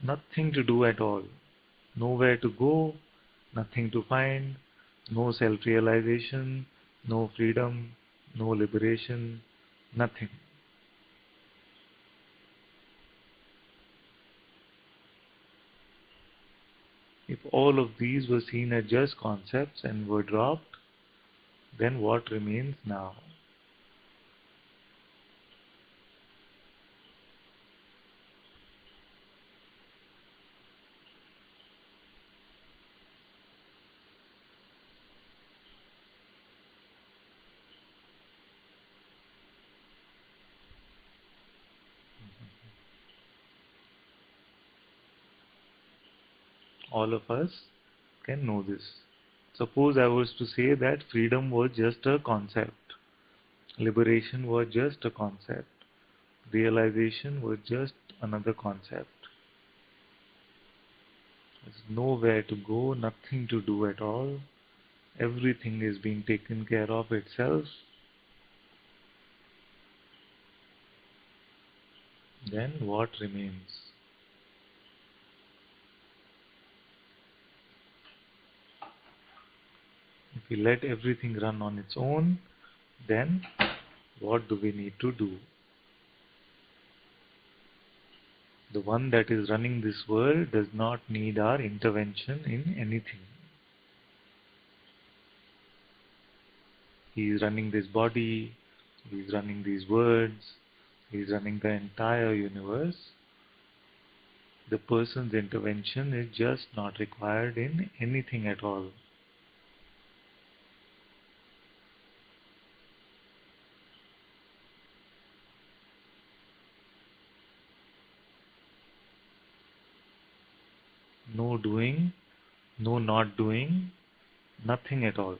nothing to do at all. Nowhere to go, nothing to find, no self-realization, no freedom, no liberation, nothing. If all of these were seen as just concepts and were dropped, then what remains now? All of us can know this. Suppose I was to say that freedom was just a concept, liberation was just a concept, realization was just another concept. There's nowhere to go, nothing to do at all. Everything is being taken care of itself. Then what remains? If we let everything run on its own, then what do we need to do? The one that is running this world does not need our intervention in anything. He is running this body, he is running these words, he is running the entire universe. The person's intervention is just not required in anything at all. No doing, no not doing, nothing at all.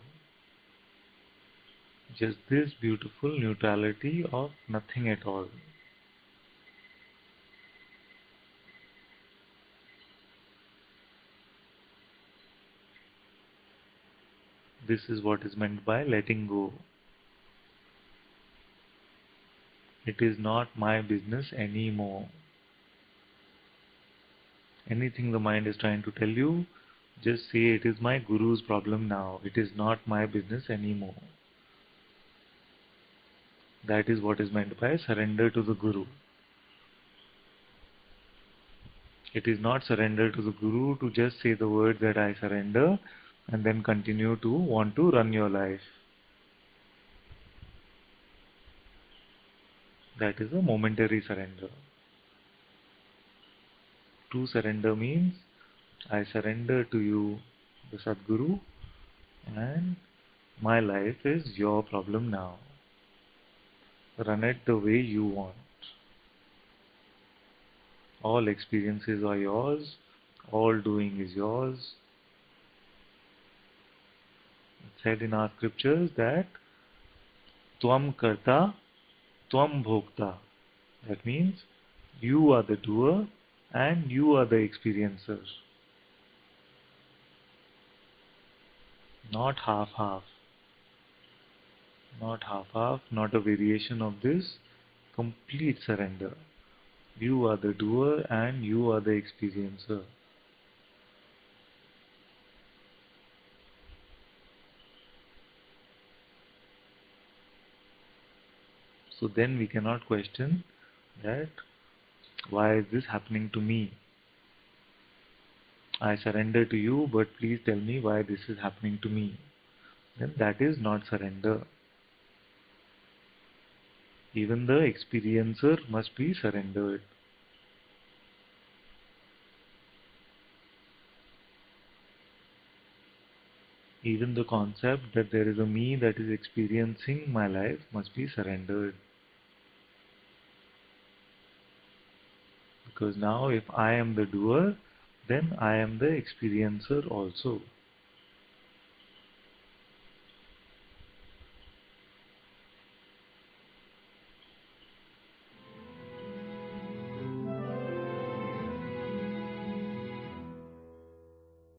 Just this beautiful neutrality of nothing at all. This is what is meant by letting go. It is not my business anymore. Anything the mind is trying to tell you, just say it is my guru's problem now. It is not my business anymore. That is what is meant by surrender to the guru. It is not surrender to the guru to just say the words that I surrender and then continue to want to run your life. That is a momentary surrender. True surrender means I surrender to you, the Sadguru, and my life is your problem now. Run it the way you want. All experiences are yours, all doing is yours. It's said in our scriptures that Tvam Karta, Tvam Bhokta. That means you are the doer and you are the experiencer. Not half-half. Not half-half, not a variation of this. Complete surrender. You are the doer and you are the experiencer. So then we cannot question that why is this happening to me? I surrender to you, but please tell me why this is happening to me. Then that is not surrender. Even the experiencer must be surrendered. Even the concept that there is a me that is experiencing my life must be surrendered. Because now if I am the doer, then I am the experiencer also.